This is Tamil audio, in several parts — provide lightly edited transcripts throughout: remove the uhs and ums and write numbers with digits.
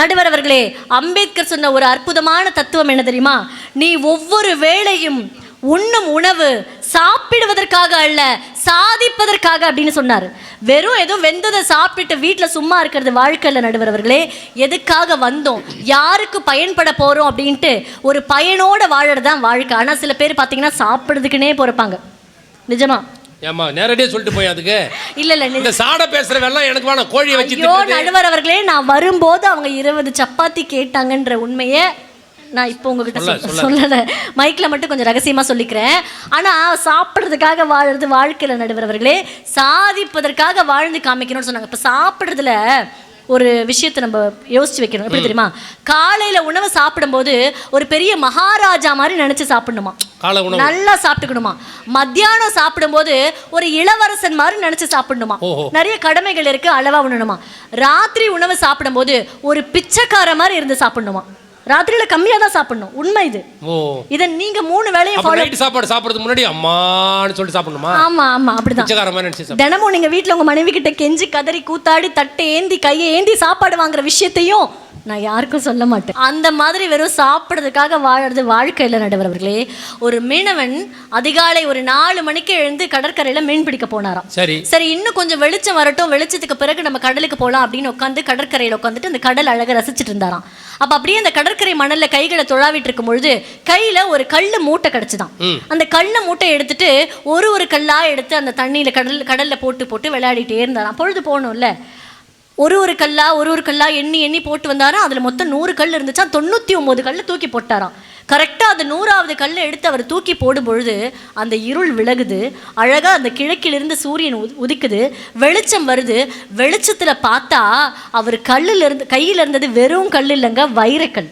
நடுவர் அவர்களே, அம்பேத்கர் சொன்ன ஒரு அற்புதமான தத்துவம் என்ன தெரியுமா? நீ ஒவ்வொரு வேளையும் உண்ணும் உணவு சாப்பிடுவதற்காக அல்ல, சாதிப்பதற்காக அப்படின்னு சொன்னார். வெறும் ஏதோ வெந்ததை சாப்பிட்டு வீட்டில் சும்மா இருக்கிறது வாழ்க்கை இல்லை நடுவர் அவர்களே. எதுக்காக வந்தோம், யாருக்கு பயன்பட போகிறோம் அப்படின்ட்டு ஒரு பயனோட வாழறது தான் வாழ்க்கை. ஆனால் சில பேர் பார்த்தீங்கன்னா சாப்பிட்றதுக்குன்னே பிறப்பாங்க. நிஜமா? ஏமா நேரடியே சொல்லிட்டு போய் அதுக்கு இல்ல இந்த சாட பேசுறவெல்லாம் எனக்கு வேணாம், கோழியை வச்சு. நடுவர் அவர்களே, நான் வரும்போது அவங்க 20 சப்பாத்தி கேட்டாங்கன்ற உண்மையை நான் இப்போ உங்ககிட்ட சொல்லலை, மைக்கில் மட்டும் கொஞ்சம் ரகசியமாக சொல்லிக்கிறேன். ஆனால் சாப்பிட்றதுக்காக வாழ்றது வாழ்க்கையில் நடுவர் அவர்களே, சாதிப்பதற்காக வாழ்ந்து காமிக்கணும்னு சொன்னாங்க. இப்போ சாப்பிட்றதுல ஒரு விஷயத்தை நம்ம யோசிச்சு வைக்கணும். எப்படி தெரியுமா? காலையில் உணவு சாப்பிடும்போது ஒரு பெரிய மகாராஜா மாதிரி நினச்சி சாப்பிடணுமா, நல்லா சாப்பிட்டுக்கணுமா. மத்தியானம் சாப்பிடும்போது ஒரு இளவரசன் மாதிரி நினச்சி சாப்பிடணுமா. நிறைய கடமைகள் இருக்கு, அளவா உண்ணணுமா. ராத்திரி உணவு சாப்பிடும்போது ஒரு பிச்சைக்கார மாதிரி இருந்து சாப்பிடணுமா. ராத்திரியில கம்மியா தான் சாப்பிடணும், உண்மை இது. இத நீங்க 3 வேளையும் ஃபாலோ. நைட் சாப்பாடு சாப்பிடுறதுக்கு முன்னாடி அம்மான்னு சொல்லி சாப்பிடணுமா? ஆமா ஆமா, அப்படிதான். பிச்சைக்கார மாதிரி நினைச்சு தினமும் நீங்க வீட்ல உங்க மனைவி கிட்ட கெஞ்சி கதறி கூத்தாடி தட்டை ஏந்தி கையை ஏந்தி சாப்பாடு வாங்குற விஷயத்தையும் நான் யாருக்கும் சொல்ல மாட்டேன். அந்த மாதிரி வெறும் சாப்பிட்றதுக்காக வாழறது வாழ்க்கை இல்லை நடுவர் அவர்களே. ஒரு மீனவன் அதிகாலை ஒரு 4 மணிக்கு எழுந்து கடற்கரையில் மீன் பிடிக்க போனாராம். சரி இன்னும் கொஞ்சம் வெளிச்சம் வரட்டும், வெளிச்சத்துக்கு பிறகு நம்ம கடலுக்கு போகலாம் அப்படின்னு உட்காந்து கடற்கரையில் உட்காந்துட்டு அந்த கடல் அழகை ரசிச்சுட்டு இருந்தாராம். அப்போ அப்படியே அந்த கடற்கரை மணலில் கைகளை தொழாவிட்டு இருக்கும் பொழுது கையில் ஒரு கல் மூட்டை கிடச்சிதான். அந்த கல் மூட்டை எடுத்துட்டு ஒரு கல்லாக எடுத்து அந்த தண்ணியில் கடலில் போட்டு விளையாடிட்டே இருந்தாராம். பொழுது போகணும்ல, ஒரு கல்லா எண்ணி போட்டு வந்தாராம். அதில் மொத்தம் 100 கல் இருந்துச்சா, 99 கல் தூக்கி போட்டாராம். கரெக்டாக அந்த 100வது கல்லை எடுத்து அவர் தூக்கி போடும் பொழுது அந்த இருள் விலகுது. அழகாக அந்த கிழக்கிலிருந்து சூரியன் உதிக்குது, வெளிச்சம் வருது. வெளிச்சத்தில் பார்த்தா அவர் கையில் இருந்தது வெறும் கல் இல்லைங்க, வைரக்கல்.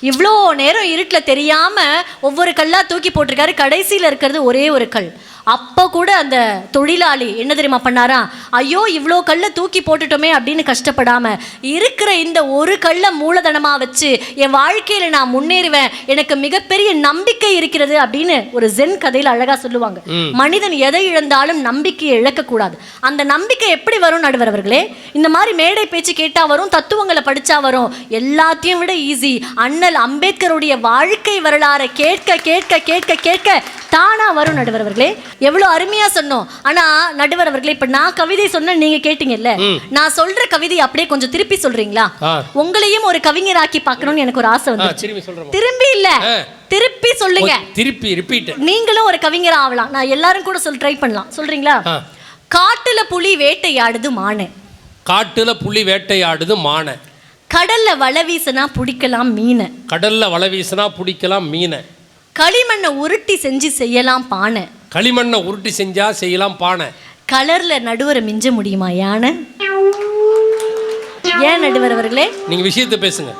இவ்வளோ நேரம் இருட்டில் தெரியாமல் ஒவ்வொரு கல்லாக தூக்கி போட்டிருக்காரு. கடைசியில் இருக்கிறது ஒரே ஒரு கல். அப்போ கூட அந்த தொழிலாளி என்ன தெரியுமா பண்ணாரா? ஐயோ இவ்வளோ கல்லை தூக்கி போட்டுட்டோமே அப்படின்னு கஷ்டப்படாமல் இருக்கிற இந்த ஒரு கல்லை மூலதனமாக வச்சு என் வாழ்க்கையில் நான் முன்னேறுவேன், எனக்கு மிகப்பெரிய நம்பிக்கை இருக்கிறது அப்படின்னு ஒரு ஜென் கதையில் அழகாக சொல்லுவாங்க. மனிதன் எதை இழந்தாலும் நம்பிக்கையை இழக்கக்கூடாது. அந்த நம்பிக்கை எப்படி வரும் நடுவர் அவர்களே? இந்த மாதிரி மேடை பேச்சு கேட்டால் வரும், தத்துவங்களை படித்தா வரும். எல்லாத்தையும் விட ஈஸி அண்ணல் அம்பேத்கருடைய வாழ்க்கை வரலாறை கேட்க கேட்க கேட்க கேட்க தானா வரும் நடுவர் அவர்களே. எவ்வளவு அருமையா சொன்னோம். ஆனா நடுவர் அவர்களே, இப்ப நான் கவிதை சொன்ன நீங்க கேட்டீங்கல்ல, நான் சொல்ற கவிதை அப்படியே கொஞ்சம் திருப்பி சொல்றீங்களா? உங்களையும் ஒரு கவிஞராக்கி பார்க்கணும்னு எனக்கு ஒரு ஆசை வந்து. திரும்பி இல்ல, திருப்பி சொல்லுங்க. திருப்பி ரிப்பீட். நீங்களும் ஒரு கவிஞர் ஆகலாம். நான் எல்லாரும் கூட ட்ரை பண்ணலாம். சொல்றீங்களா? காட்டுல புலி வேட்டையாடுது மானை. காட்டுல புலி வேட்டையாடுது மானை. கடல்ல வலை வீசினா பிடிக்கலாம் மீனை. கடல்ல வலை வீசினா பிடிக்கலாம் மீனை. களிமண்ணை உருட்டி செஞ்சு செய்யலாம் பானை. களிமண்ணை உருட்டி செஞ்சா செய்யலாம் பானை. கலர்ல நடுவரை மிஞ்ச முடியுமா யானை? ஏன் நடுவர் அவர்களே? நீங்க விஷயத்தை பேசுங்க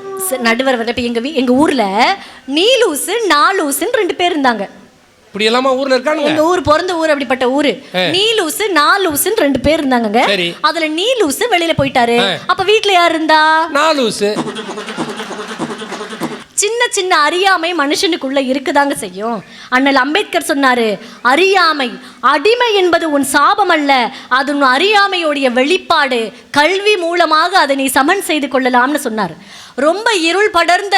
நடுவர் அவர்களே. இப்ப எங்க ஊர்ல நீலூசு நாலூசுன்னு 2 பேர் இருந்தாங்க. இப்படி எல்லாமா ஊர்ல இருக்கானுங்க? எங்க ஊர் பிறந்த ஊர் அப்படிப்பட்ட ஊரு. நீலூசு நாலூசுன்னு 2 பேர் இருந்தாங்க. அதுல நீலூசு வெளியில போயிட்டாரு. அப்ப வீட்டுல யார் இருந்தா? நாலூசு. சின்ன சின்ன அறியாமை மனுஷனுக்குள்ள இருக்குதாங்க செய்யும். அண்ணல் அம்பேத்கர் சொன்னாரு, அறியாமை அடிமை என்பது உன் சாபம் அல்ல, அது உன் அறியாமையோடைய வெளிப்பாடு. கல்வி மூலமாக அதை நீ சமன் செய்து கொள்ளலாம்னு சொன்னார். ரொம்ப இருள் படர்ந்த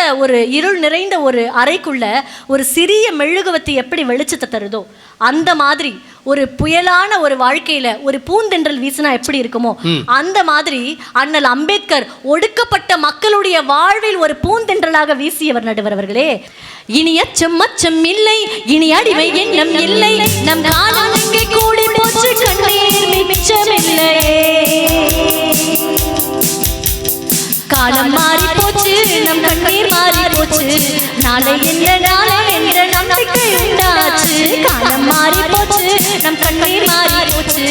இருள் நிறைந்த ஒரு அறைக்குள்ள ஒரு சிறிய மெழுகுவத்தி எப்படி வெளிச்சத்தை தருதோ அந்த மாதிரி ஒரு புயலான ஒரு வாழ்க்கையில ஒரு பூந்தென்றல் வீசினா எப்படி இருக்குமோ அந்த மாதிரி அண்ணல் அம்பேத்கர் ஒடுக்கப்பட்ட மக்களுடைய வாழ்வில் ஒரு பூந்தென்றலாக வீசியவர் நடுவர் அவர்களே. இனி அச்சம் மச்சம் இல்லை, இனி அடிமை எண்ணம் இல்லை, நம் காலம் இங்கே கூடி போச்சு, கண்ணீர் மிச்சமில்லை. காலம் மாறி போச்சு, நம் கண்ணீர் மாறி போச்சு, நாளை என்ன நாளை என்ற நம்பிக்கை உண்டாச்சு. காலம் மாறி போச்சு, நம் கண்ணீர் மாறி போச்சு,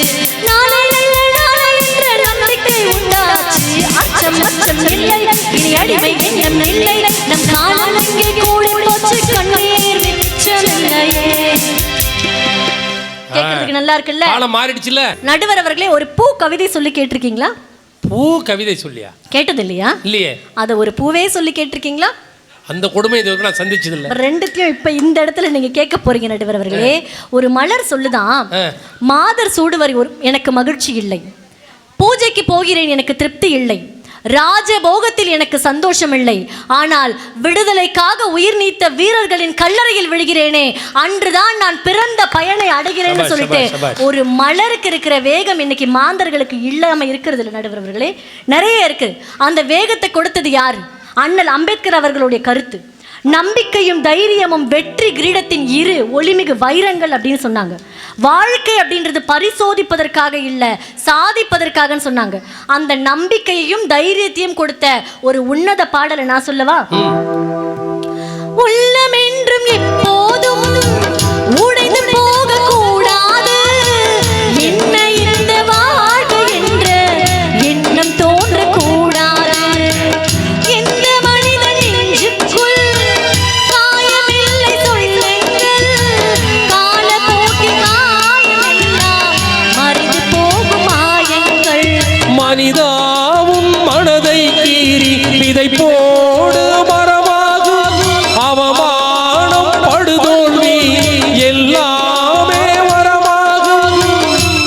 நாளை நல்ல நாளை என்ற நம்பிக்கை உண்டாச்சு. அச்சம் அச்சம் இல்லை, இனி அடிமை எண்ணம் இல்லை, நம் காலம் இங்கே கூடி போச்சு, கண்ணீர் மிச்சமில்லையே. கேட்கறதுக்கு நல்லா இருக்குல்ல? காலம் மாறிடுச்சுல. நடுவர் அவர்களே, ஒரு பூ கவிதை சொல்லி கேட்டிருக்கீங்களா? பூ கவிதை சொல்லியா? கேட்டது இல்லையா? இல்லையே. அத ஒரு பூவே சொல்லி கேட்டிருக்கீங்களா? அந்த கொடுமை இதுவரைக்கும் நான் சந்திச்சது இல்லை. ரெண்டுத்தையும் இப்ப இந்த இடத்துல நீங்க கேட்க போறீங்க நடுவர் அவர்களே. ஒரு மலர் சொல்லுதான், மாதர் சூடுவரை எனக்கு மகிழ்ச்சி இல்லை, பூஜைக்கு போகிறேன் எனக்கு திருப்தி இல்லை, ராஜபோகத்தில் எனக்கு சந்தோஷம் இல்லை, ஆனால் விடுதலைக்காக உயிர் நீத்த வீரர்களின் கல்லறையில் விழுகிறேனே, அன்றுதான் நான் பிறந்த பயனை அடைகிறேன்னு சொல்லிட்டு ஒரு மலருக்கு இருக்கிற வேகம் இன்னைக்கு மாந்தர்களுக்கு இல்லாம இருக்கிறது இல்லை நடுவர் அவர்களே, நிறைய இருக்கு. அந்த வேகத்தை கொடுத்தது யாரு? அண்ணல் அம்பேத்கர் அவர்களுடைய கருத்து. நம்பிக்கையும் தைரியமும் வெற்றி கிரீடத்தின் இரு ஒளிமிகு வைரங்கள் அப்படின்னு சொன்னாங்க. வாழ்க்கை அப்படின்றது பரிசோதிப்பதற்காக இல்லை, சாதிப்பதற்காக சொன்னாங்க. அந்த நம்பிக்கையையும் தைரியத்தையும் கொடுத்த ஒரு உன்னத பாடலை நான் சொல்லவா? உள்ளம் என்றும் எப்போதும் உடைந்து போக கூடாது, என்ன இந்த வாழ்க்கை என்ற எண்ணம் தோன்ற கூடாது. எந்த மனிதன் நெஞ்சுக்குள் காயமில்லை சொல்லுங்கள், காலப்போக்கில் காயமெல்லாம் மறைந்து போகும் மாயங்கள். மனிதாவும் மனதை கீறி விதை போடு மரமாகும், அவமானம் படுதோல்வி எல்லாமே வரமாகும்.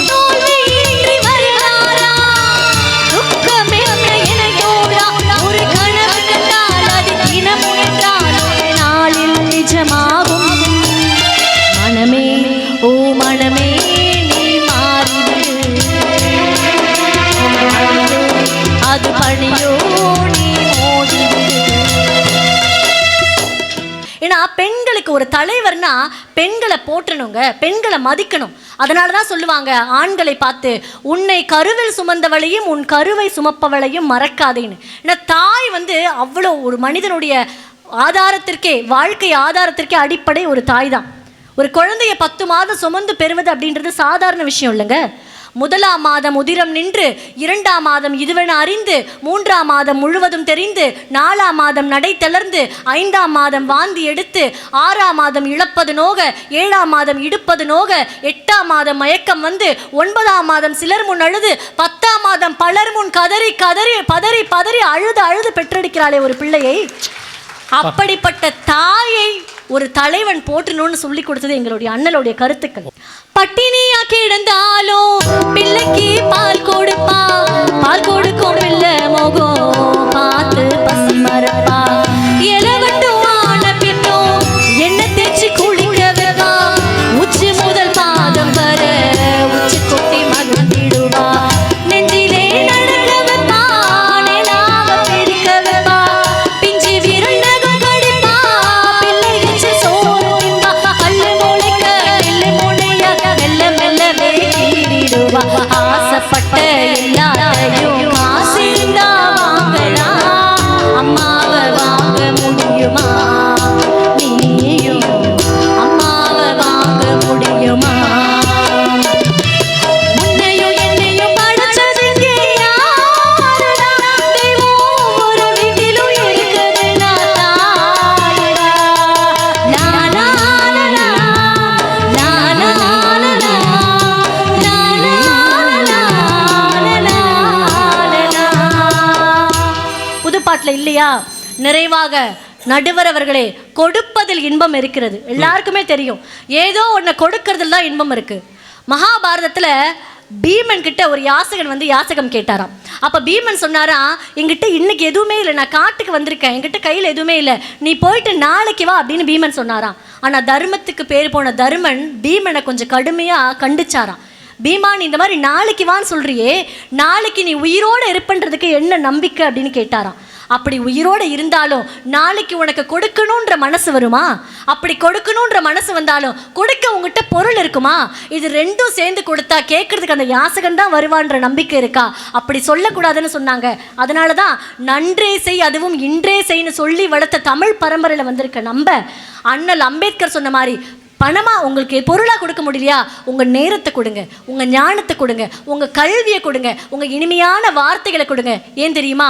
தோல்வியின்றி வரலாறா, துக்கம் என்ன எனையோடா, ஒரு கனவு கண்டால் அது தினம் என்றால் ஒரு நாளில் நிஜமாகும். மனமே ஓ மனமே நீ மாறிவிடு, அது பணியோ நீ மோதிவிடு. ஏன்னா பெண்களுக்கு ஒரு தலைவர்னா பெண்களை போற்றணுங்க, பெண்களை மதிக்கணும். அதனால தான் சொல்லுவாங்க ஆண்களை பார்த்து, உன்னை கருவில் சுமந்தவளையும் உன் கருவை சுமப்பவளையும் மறக்காதேன்னு. ஏன்னா தாய் அவ்வளோ ஒரு மனிதனுடைய ஆதாரத்திற்கே, வாழ்க்கை ஆதாரத்திற்கே அடிப்படை ஒரு தாய் தான். ஒரு குழந்தைய 10 மாதம் சுமந்து பெறுவது அப்படின்றது சாதாரண விஷயம் இல்லைங்க. 1ஆம் மாதம் உதிரம் நின்று, 2ஆம் மாதம் இதுவென அறிந்து, 3ஆம் மாதம் முழுவதும் தெரிந்து, 4ஆம் மாதம் நடை தளர்ந்து, 5ஆம் மாதம் வாந்தி எடுத்து, 6ஆம் மாதம் இழப்பது நோக, 7ஆம் மாதம் இடுப்பது நோக, 8ஆம் மாதம் மயக்கம் வந்து, 9ஆம் மாதம் சிலர் முன் அழுது, 10ஆம் மாதம் பலர் முன் கதறி கதறி பதறி பதறி அழுது அழுது பெற்றெடுக்கிறாளே ஒரு பிள்ளையை. அப்படிப்பட்ட தாயை ஒரு தலைவன் போற்றணும்னு சொல்லி கொடுத்தது எங்களுடைய அண்ணலுடைய கருத்துக்கள். பட்டினியா கிடந்தாலோ பிள்ளைக்கு பால் கொடுப்பா, பால் கொடுக்கும் பிள்ளை மோகம் பார்த்து பசி மறப்பா. எலவட்டுமான பின்னோ என்ன தேய்ச்சி குளிக்க வைப்பா, உச்சி முதல் பாதம் வர உச்சி கொட்டி மகிழ்ந்திடுவா. நெஞ்சிலே நடக்க வைப்பா, நிலாவ பிடிக்க வைப்பா, பிஞ்சி விரண்டகம் கடிப்பா, பிள்ளை எச்சு சோறு தின்பா, கல்லு முளைக்க நெல்லு முனைய மெல்ல மெல்லவே கீறிடுவா. ஆசைப்பட்ட எல்லாரையும் காசிருந்தா வாங்கலாம், அம்மாவை வாங்க முடியுமா? நீயும் அம்மாவை வாங்க முடியுமா? உன்னையும் என்னையும் படைச்சதுங்க யாருடா? தெய்வம் ஒரு வீட்டிலும் இருக்குதுன்னா தாயடா. லா லா லா லா, லா லா லா லா, லா லா லா லா. புதுப்பாட்டில் இல்லையா? நிறைவாக நடுவர் அவர்களே, கொடுப்பதில் இன்பம் இருக்கிறது, எல்லாருக்குமே தெரியும். ஏதோ ஒன்றை கொடுக்கறதுல தான் இன்பம் இருக்கு. மகாபாரதத்தில் பீமன் கிட்ட ஒரு யாசகன் யாசகம் கேட்டாராம். அப்போ பீமன் சொன்னாரா, என்கிட்ட இன்னைக்கு எதுவுமே இல்லை, நான் காட்டுக்கு வந்திருக்கேன், என்கிட்ட கையில் எதுவுமே இல்லை, நீ போயிட்டு நாளைக்கு வா அப்படின்னு பீமன் சொன்னாராம். ஆனால் தர்மத்துக்கு பேர் போன தர்மன் பீமனை கொஞ்சம் கடுமையாக கண்டிச்சாராம். பீமா, நீ இந்த மாதிரி நாளைக்கு வான்னு சொல்றியே, நாளைக்கு நீ உயிரோடு இருப்பன்றதுக்கு என்ன நம்பிக்கை அப்படின்னு கேட்டாராம். அப்படி உயிரோடு இருந்தாலும் நாளைக்கு உனக்கு கொடுக்கணுன்ற மனசு வருமா? அப்படி கொடுக்கணுன்ற மனசு வந்தாலும் கொடுக்க உங்ககிட்ட பொருள் இருக்குமா? இது ரெண்டும் சேர்ந்து கொடுத்தா கேட்கறதுக்கு அந்த யாசகன் தான் வருவான்ற நம்பிக்கை இருக்கா? அப்படி சொல்லக்கூடாதுன்னு சொன்னாங்க. அதனால தான் நன்றே செய் அதுவும் இன்றே செய்ன்னு சொல்லி வளர்த்த தமிழ் பரம்பரையில் வந்திருக்க நம்ம அண்ணல் அம்பேத்கர் சொன்ன மாதிரி, பணமாக உங்களுக்கு பொருளாக கொடுக்க முடியலையா, உங்கள் நேரத்தை கொடுங்க, உங்கள் ஞானத்தை கொடுங்க, உங்கள் கல்வியை கொடுங்க, உங்கள் இனிமையான வார்த்தைகளை கொடுங்க. ஏன் தெரியுமா?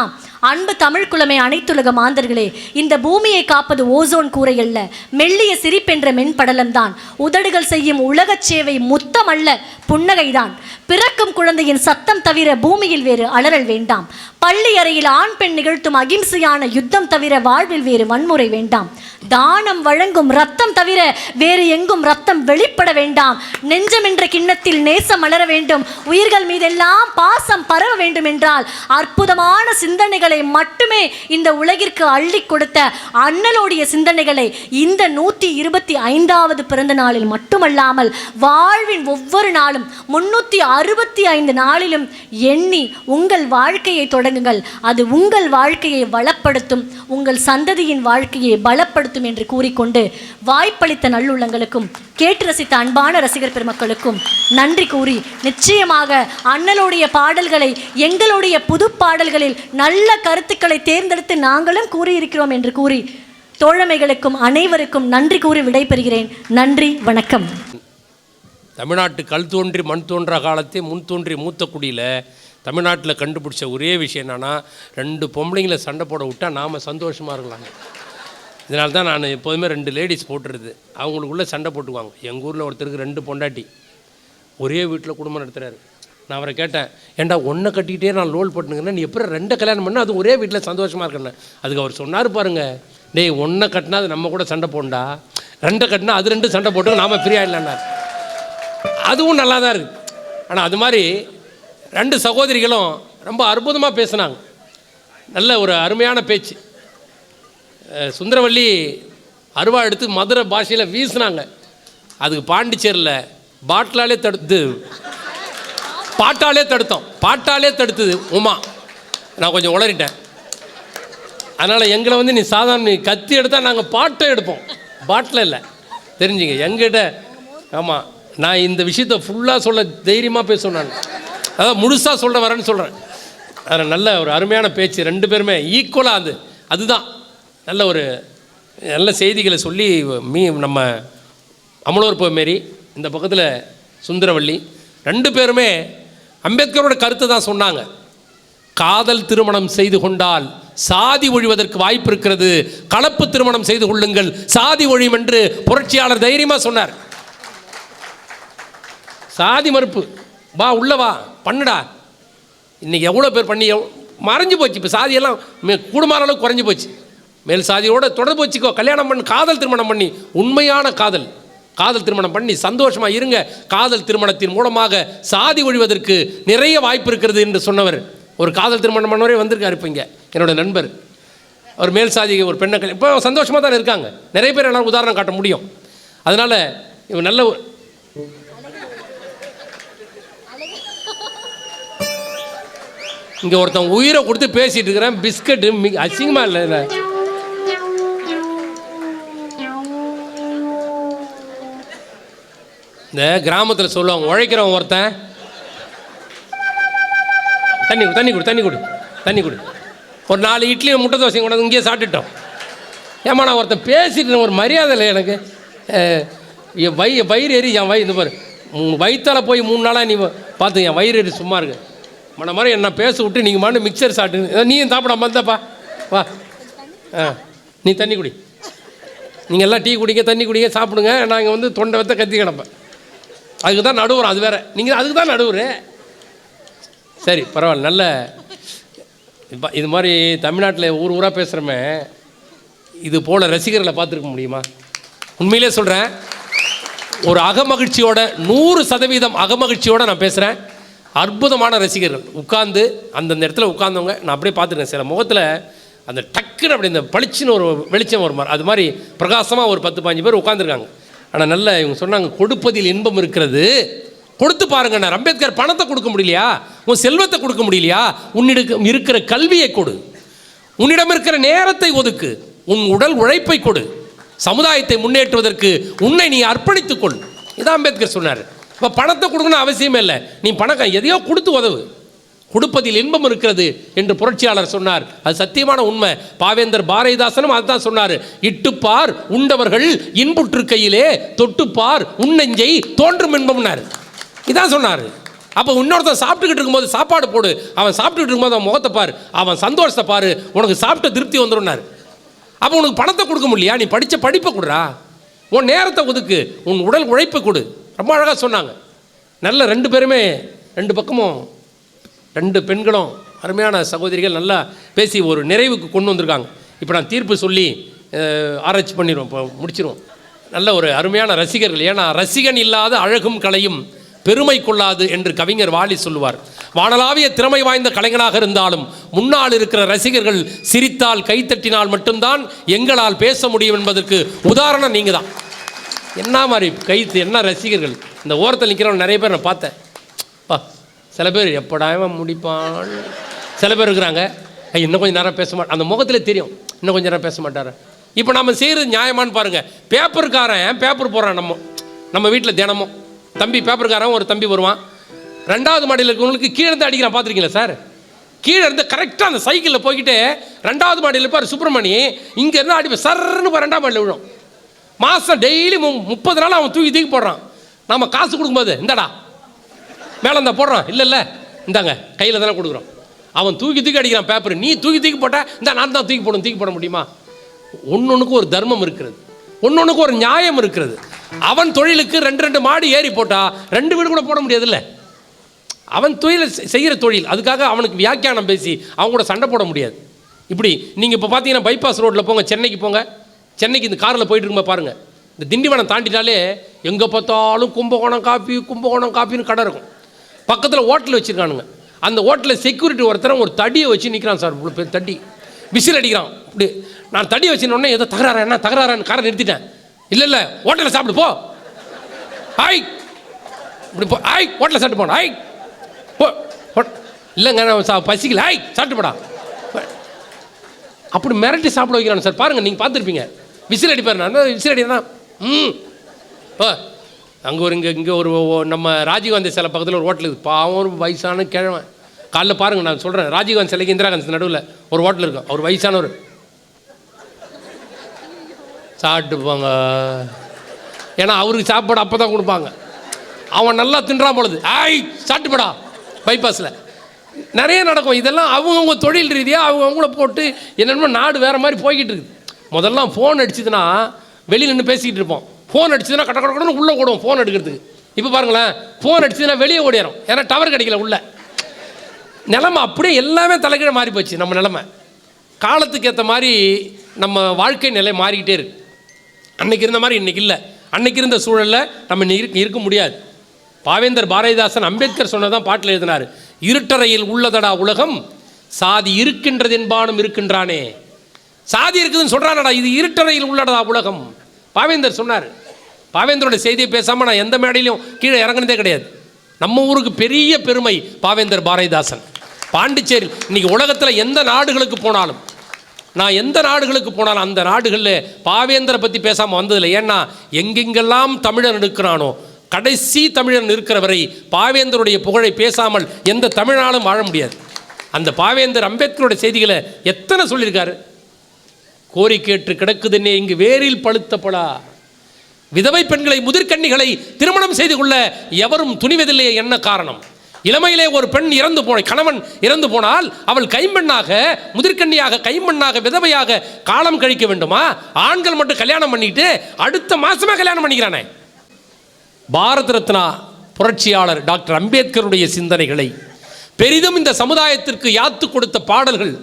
அன்பு தமிழ் குலமே, அனைத்துலக மாந்தர்களே, இந்த பூமியை காப்பது ஓசோன் கூரை அல்ல, மெல்லிய சிரிப்பென்ற மென்படலம் தான். உதடுகள் செய்யும் உலகச் சேவை முத்தம் அல்ல, புன்னகைதான். பிறக்கும் குழந்தையின் சத்தம் தவிர பூமியில் வேறு அலறல் வேண்டாம். பள்ளி அறையில் ஆண் பெண் நிகழ்த்தும் அகிம்சையான யுத்தம் தவிர வாழ்வில் வேறு வன்முறை வேண்டாம். தானம் வழங்கும் ரத்தம் தவிர வேறு எங்கும் ரத்தம் வெளிப்பட வேண்டாம். நெஞ்சம் என்ற கிண்ணத்தில் நேசம் மலர வேண்டும், உயிர்கள் மீதெல்லாம் பாசம் பரவ வேண்டும் என்றால் அற்புதமான சிந்தனைகளை மட்டுமே இந்த உலகிற்கு அள்ளி கொடுத்த அண்ணலுடைய சிந்தனைகளை இந்த 125வது பிறந்த நாளில் மட்டுமல்லாமல் வாழ்வின் ஒவ்வொரு நாளும் 365 நாளிலும் எண்ணி உங்கள் வாழ்க்கையை தொடங்குங்கள். அது உங்கள் வாழ்க்கையை வளப்படுத்தும், உங்கள் சந்ததியின் வாழ்க்கையை பலப்படுத்தும் என்று கூறிக்கொண்டு வாய்ப்பளித்த நல்லுள்ளங்களுக்கும் கேட்டு ரசித்த அன்பான ரசிகர் பெருமக்களுக்கும் நன்றி கூறி, நிச்சயமாக அண்ணலுடைய பாடல்களை எங்களுடைய புது பாடல்களில் நல்ல கருத்துக்களை தேர்ந்தெடுத்து நாங்களும் கூறியிருக்கிறோம் என்று கூறி தோழமைகளுக்கும் அனைவருக்கும் நன்றி கூறி விடைபெறுகிறேன். நன்றி, வணக்கம். தமிழ்நாட்டு கல் தோன்றி மண் தோன்றா காலத்தே முன் தோன்றி மூத்த குடியில் தமிழ்நாட்டில் கண்டுபிடிச்ச ஒரே விஷயம் என்னென்னா, 2 பொம்பளைங்களை சண்டை போட விட்டால் நாம் சந்தோஷமாக இருக்கலாங்க. இதனால தான் நான் எப்போதுமே 2 லேடிஸ் போட்டுருது, அவங்களுக்குள்ளே சண்டை போட்டுக்குவாங்க. எங்கள் ஊரில் ஒருத்தருக்கு 2 பொண்டாட்டி, ஒரே வீட்டில் குடும்பம் நடத்துகிறாரு. நான் அவரை கேட்டேன், ஏன்டா ஒன்றை கட்டிக்கிட்டே நான் லோல் போட்டுனுங்கன்னா நீ எப்படி 2 கல்யாணம் பண்ணால் அது ஒரே வீட்டில் சந்தோஷமாக இருக்கேன். அதுக்கு அவர் சொன்னார் பாருங்க, டேய் ஒன்றை கட்டினா அது நம்ம கூட சண்டை போண்டா, 2 கட்டினா அது 2 சண்டை போட்டு நாம் ஃப்ரீயாக இல்லைன்னா. அதுவும் நல்லா தான் இருக்குது. ஆனால் அது மாதிரி 2 சகோதரிகளும் ரொம்ப அற்புதமாக பேசுனாங்க. நல்ல ஒரு அருமையான பேச்சு. சுந்தரவல்லி அருவா எடுத்து மதுரை பாஷையில் வீசினாங்க. அதுக்கு பாண்டிச்சேரியில் பாட்டாலே தடுத்தது உமா. நான் கொஞ்சம் உளறிட்டேன். அதனால் எங்களை வந்து நீ சாதாரண நீ கத்தி எடுத்தால் நாங்கள் பாட்டை எடுப்போம், பாட்டில் இல்லை, தெரிஞ்சுங்க எங்கிட்ட. ஆமாம், நான் இந்த விஷயத்தை ஃபுல்லாக சொல்ல தைரியமாக பேசுவேன். நான் அதான் முழுசாக சொல்ல வரேன்னு சொல்கிறேன். அதில் நல்ல ஒரு அருமையான பேச்சு, 2 பேருமே ஈக்குவலாக. அதுதான் நல்ல செய்திகளை சொல்லி நம்ம அமலோர் மாரி இந்த பக்கத்தில் சுந்தரவல்லி 2 பேருமே அம்பேத்கரோட கருத்தை தான் சொன்னாங்க. காதல் திருமணம் செய்து கொண்டால் சாதி ஒழிவதற்கு வாய்ப்பு இருக்கிறது, கலப்பு திருமணம் செய்து கொள்ளுங்கள், சாதி ஒழியும் என்று புரட்சியாளர் தைரியமாக சொன்னார். சாதி மறுப்பு வா உள்ள வா பண்ணுடா. இன்றைக்கி எவ்வளோ பேர் பண்ணி மறைஞ்சு போச்சு. இப்போ சாதியெல்லாம் கூடுமான அளவுக்கு குறைஞ்சி போச்சு. மேல் சாதியோட தொடர்பு வச்சுக்கோ, கல்யாணம் பண்ணி காதல் திருமணம் பண்ணி, உண்மையான காதல் திருமணம் பண்ணி சந்தோஷமாக இருங்க. காதல் திருமணத்தின் மூலமாக சாதி ஒழிவதற்கு நிறைய வாய்ப்பு இருக்கிறது என்று சொன்னவர் ஒரு காதல் திருமணம் பண்ணவரே வந்திருக்காரு. இப்போ இங்கே என்னோடய நண்பர், அவர் மேல் சாதி ஒரு பெண்ணை இப்போ சந்தோஷமாக தான் இருக்காங்க. நிறைய பேர் என்னால் உதாரணம் காட்ட முடியும். அதனால் இவன் நல்ல இங்கே ஒருத்தன் உயிரை கொடுத்து பேசிகிட்டு இருக்கிறேன். பிஸ்கட்டு அசிங்கமாக இல்லை. இந்த கிராமத்தில் சொல்லுவாங்க, உழைக்கிறவன் ஒருத்தன் தண்ணி கொடு ஒரு 4 இட்லி முட்டை தோசை கொண்டாந்து இங்கேயே சாப்பிட்டுட்டோம். ஏமா நான் ஒருத்தன் பேசிட்டு ஒரு மரியாதை இல்லை எனக்கு. என் வயிறு ஏறி என் இந்த பாரு வயிற்றால் போய் 3 நாளாக நீ பார்த்து என் வயிறு ஏறி சும்மா இருக்கு. மன மாதிரி என்ன பேச விட்டு நீங்கள் மாட்டு மிக்சர் சாப்பிட்டு நீயும் சாப்பிடாம வந்தப்பா வா. நீ தண்ணி குடி, நீங்கள் எல்லாம் டீ குடிங்க, தண்ணி குடிங்க, சாப்பிடுங்க. நாங்கள் வந்து தொண்டை வைத்த கத்தி கிடப்பேன். அதுக்கு தான் நடுவுறோம். அது வேறு, நீங்கள் அதுக்கு தான் நடுவுரு. சரி பரவாயில்ல. நல்ல இப்போ இது மாதிரி தமிழ்நாட்டில் ஊராக பேசுகிறோமே, இது போல் ரசிகர்களை பார்த்துருக்க முடியுமா? உண்மையிலே சொல்கிறேன், ஒரு அகமகிழ்ச்சியோட 100% அகமகிழ்ச்சியோடு நான் பேசுகிறேன். அற்புதமான ரசிகர்கள் உட்கார்ந்து அந்தந்த இடத்துல உட்கார்ந்தவங்க நான் அப்படியே பார்த்துருக்கேன். சில முகத்தில் அந்த டக்குன்னு அப்படி இந்த பளிச்சுன்னு ஒரு வெளிச்சம் ஒரு மாதிரி, அது மாதிரி பிரகாசமாக ஒரு 10-15 பேர் உட்காந்துருக்காங்க. ஆனால் நல்ல இவங்க சொன்னாங்க, கொடுப்பதில் இன்பம் இருக்கிறது, கொடுத்து பாருங்கண்ணா. அம்பேத்கர் பணத்தை கொடுக்க முடியலையா, உன் செல்வத்தை கொடுக்க முடியலையா, உன்னிடம் இருக்கிற கல்வியை கொடு, உன்னிடம் இருக்கிற நேரத்தை ஒதுக்கு, உன் உடல் உழைப்பை கொடு, சமுதாயத்தை முன்னேற்றுவதற்கு உன்னை நீ அர்ப்பணித்துக்கொள். இதான் அம்பேத்கர் சொன்னார். இப்போ பணத்தை கொடுக்கணும் அவசியமே இல்லை, நீ பணம் எதையோ கொடுத்து உதவு. கொடுப்பதில் இன்பம் இருக்கிறது என்று புரட்சியாளர் சொன்னார். அது சத்தியமான உண்மை. பாவேந்தர் பாரதிதாசனும் அதுதான் சொன்னார். இட்டுப்பார் உண்டவர்கள் இன்புற்றுக்கையிலே தொட்டுப்பார் உன்னெஞ்சை தோன்றும் இன்பம்னார். இதான் சொன்னார். அப்போ இன்னொருத்தன் சாப்பிட்டுக்கிட்டு இருக்கும்போது சாப்பாடு போடு, அவன் சாப்பிட்டுக்கிட்டு இருக்கும்போது அவன் முகத்தை பாரு, அவன் சந்தோஷத்தை பாரு, உனக்கு சாப்பிட்ட திருப்தி வந்துடும்னார். அப்போ உனக்கு பணத்தை கொடுக்க முடியலையா, நீ படித்த படிப்பை கொடுறா, உன் நேரத்தை ஒதுக்கு, உன் உடல் உழைப்பை கொடு. ரொம்ப அழகாக சொன்னாங்க. நல்ல 2 பேருமே 2 பக்கமும் 2 பெண்களும் அருமையான சகோதரிகள் நல்லா பேசி ஒரு நிறைவுக்கு கொண்டு வந்திருக்காங்க. இப்போ நான் தீர்ப்பு சொல்லி ஆராய்ச்சி பண்ணிடுவோம், இப்போ முடிச்சிடுவோம். நல்ல ஒரு அருமையான ரசிகர்கள். ஏன்னா ரசிகன் இல்லாத அழகும் கலையும் பெருமை கொள்ளாது என்று கவிஞர் வாலி சொல்லுவார். வானளாவிய திறமை வாய்ந்த கலைஞனாக இருந்தாலும் முன்னால் இருக்கிற ரசிகர்கள் சிரித்தால் கைத்தட்டினால் மட்டும்தான் எங்களால் பேச முடியும் என்பதற்கு உதாரணம் நீங்கள் தான். என்ன மாதிரி கைத்து என்ன ரசிகர்கள். இந்த ஓரத்தில் நிற்கிறவங்க நிறைய பேர் நான் பார்த்தேன். சில பேர் எப்படாமல் முடிப்பான், சில பேர் இருக்கிறாங்க இன்னும் கொஞ்சம் நேரம் பேச மாட்டேன், அந்த முகத்தில் தெரியும் இன்னும் கொஞ்சம் நேரம் பேச மாட்டார். இப்போ நம்ம செய்கிறது நியாயமானு பாருங்கள். பேப்பருக்காரன் பேப்பர் போடுறான், நம்ம வீட்டில் தினமும் தம்பி பேப்பருக்காரன் ஒரு தம்பி வருவான், 2வது மாடியில் இருக்கிறவங்களுக்கு கீழே இருந்து அடிக்கிறான். பார்த்துருக்கீங்களா சார்? கீழே இருந்து கரெக்டாக அந்த சைக்கிளில் போய்கிட்டு 2வது மாடியில் இருப்பார் சுப்பிரமணி, இங்கேருந்து அடிப்பேன் சர்ன்னு 2ஆம் மாடியில் விழும். மாதம் டெய்லி 30 நாள் அவன் தூக்கி போடுறான். நம்ம காசு கொடுக்கும்போது இந்தாடா மேலே இருந்தால் போடுறான், இல்லை இந்தாங்க கையில் தானே கொடுக்குறோம். அவன் தூக்கி அடிக்கிறான் பேப்பர். நீ தூக்கி போட்டால் இந்த நான் தான் தூக்கி போட முடியுமா? ஒன்னொன்றுக்கு ஒரு தர்மம் இருக்கிறது, ஒன்னொன்றுக்கு ஒரு நியாயம் இருக்கிறது. அவன் தொழிலுக்கு 2 மாடி ஏறி போட்டால் 2 வீடு கூட போட முடியாதுல்ல. அவன் தொழில் செய்கிற தொழில், அதுக்காக அவனுக்கு வியாக்கியானம் பேசி அவங்க கூட சண்டை போட முடியாது. இப்படி நீங்கள் இப்போ பார்த்தீங்கன்னா பைபாஸ் ரோட்டில் போங்க, சென்னைக்கு போங்க. சென்னைக்கு இந்த காரில் போயிட்டு இருக்கும்போது பாருங்கள், இந்த திண்டிவனம் தாண்டிட்டாலே எங்கே பார்த்தாலும் கும்பகோணம் காப்பின்னு கடை இருக்கும். பக்கத்தில் ஹோட்டல் வச்சுருக்கானுங்க. அந்த ஹோட்டலில் செக்யூரிட்டி ஒருத்தர் ஒரு தடியை வச்சு நிற்கிறான் சார், இவ்வளோ பேர் தடி விசில் அடிக்கிறான். இப்படி நான் தடி வச்சுனோடனே ஏதோ தகராறான்னு காரை நிறுத்திட்டேன். இல்லை ஹோட்டலில் சாப்பிடு போ, ஆய் இப்படி போ, ஆய் ஹோட்டலில் சாப்பிட்டு போன, ஆய் போ, இல்லைங்க நான் பசிக்கல, ஆய் சாப்பிட்டு போடா. அப்படி மிரட்டி சாப்பிட வைக்கிறான் சார். பாருங்கள், நீங்கள் பார்த்துருப்பீங்க. விசில் அடிப்பார். நான் விசில் அடினா அங்கே இங்கே ஒரு நம்ம ராஜீவ்காந்தி சிலை பக்கத்தில் ஒரு ஹோட்டல் இருக்குது. பாவம் ஒரு வயசான கிழவன். காலைல பாருங்கள், நான் சொல்கிறேன், ராஜீவ்காந்தி சிலைக்கு இந்திரா காந்தி நடுவில் ஒரு ஹோட்டல் இருக்கும். அவர் வயசானவர் சாப்பிட்டு போங்க, ஏன்னா அவருக்கு சாப்பாடு அப்போ தான் கொடுப்பாங்க. அவன் நல்லா தின்றான் பொழுது ஆய் சாப்பிட்டு போடா. பைபாஸில் நிறைய நடக்கும் இதெல்லாம். அவங்கவுங்க தொழில் ரீதியாக அவங்கவுங்கள போட்டு என்னென்னமோ நாடு வேறு மாதிரி போய்கிட்டு இருக்குது. முதல்லாம் ஃபோன் அடிச்சதுன்னா வெளியில் நின்று பேசிக்கிட்டு இருப்போம். ஃபோன் அடிச்சதுன்னா கடன்னு உள்ளே ஓடுவோம் ஃபோன் எடுக்கிறதுக்கு. இப்போ பாருங்களேன், ஃபோன் அடிச்சதுன்னா வெளியே ஓடிடும், ஏன்னா டவர் கிடைக்கல உள்ள. நிலைமை அப்படியே எல்லாமே தலைகீழ மாறி போச்சு. நம்ம நிலைமை காலத்துக்கு ஏற்ற மாதிரி நம்ம வாழ்க்கை நிலை மாறிக்கிட்டே இருக்கு. அன்னைக்கு இருந்த மாதிரி இன்னைக்கு இல்லை. அன்னைக்கு இருந்த சூழலில் நம்ம இருக்க முடியாது. பாவேந்தர் பாரதிதாசன் அம்பேத்கர் சொன்னதான் பாட்டில் எழுதினார், இருட்டறையில் உள்ளதடா உலகம், சாதி இருக்கின்றது என்பானும் இருக்கின்றானே. சாதி இருக்குதுன்னு சொல்கிறானடா, இது இருட்டறையில் உள்ளடா உலகம். பாவேந்தர் சொன்னார். பாவேந்தரோட செய்தியை பேசாமல் நான் எந்த மேடையிலையும் கீழே இறங்குனதே கிடையாது. நம்ம ஊருக்கு பெரிய பெருமை பாவேந்தர் பாரதிதாசன். பாண்டிச்சேரி இன்னைக்கு உலகத்தில் எந்த நாடுகளுக்கு போனாலும், நான் எந்த நாடுகளுக்கு போனாலும் அந்த நாடுகளில் பாவேந்தரை பற்றி பேசாமல் வந்ததில்லை. ஏன்னா எங்கெங்கெல்லாம் தமிழன் இருக்கிறானோ, கடைசி தமிழன் இருக்கிற வரை பாவேந்தருடைய புகழை பேசாமல் எந்த தமிழனாலும் வாழ முடியாது. அந்த பாவேந்தர் அம்பேத்கருடைய செய்திகளை எத்தனை சொல்லியிருக்காரு. கோரிக்கேற்று கிடக்குதுன்னே இங்கு வேரில் பழுத்தப்படா, விதவை பெண்களை முதிர்கன்னிகளை திருமணம் செய்து கொள்ள எவரும் துணிவதில்லையே. என்ன காரணம்? இளமையிலே ஒரு பெண் கணவன் இறந்து போனால் அவள் கைம்பெண்ணாக, முதிர்கன்னியாக, கைம்பெண்ணாக, விதவையாக காலம் கழிக்க வேண்டுமா? ஆண்கள் மட்டும் கல்யாணம் பண்ணிட்டு அடுத்த மாசமே கல்யாணம் பண்ணிக்கிறானே. பாரத ரத்னா புரட்சியாளர் டாக்டர் அம்பேத்கருடைய சிந்தனைகளை பெரிதும் இந்த சமுதாயத்திற்கு யாத்து கொடுத்த பாடல்கள்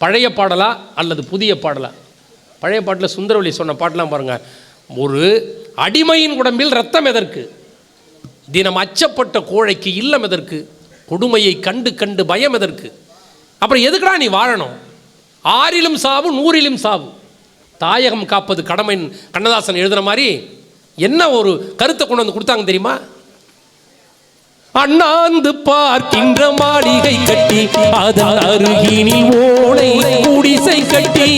பழைய பாடலா அல்லது புதிய பாடலா? பழைய பாட்டில் சுந்தரவல்லி சொன்ன பாட்டெலாம் பாருங்கள். ஒரு அடிமையின் உடம்பில் ரத்தம் எதற்கு? தினம் அச்சப்பட்ட கோழைக்கு இல்லம் எதற்கு? கொடுமையை கண்டு கண்டு பயம் எதற்கு? அப்புறம் எதுக்குடா நீ வாழணும்? 6லும் சாவு 100லும் சாவு, தாயகம் காப்பது கடமை. கண்ணதாசன் எழுதுகிற மாதிரி என்ன ஒரு கருத்தை கொண்டு வந்து கொடுத்தாங்க தெரியுமா? அண்ணாந்து பார்க்கின்ற மாளிகை கட்டி அதன் அருகினில் ஓலை குடிசை கட்டி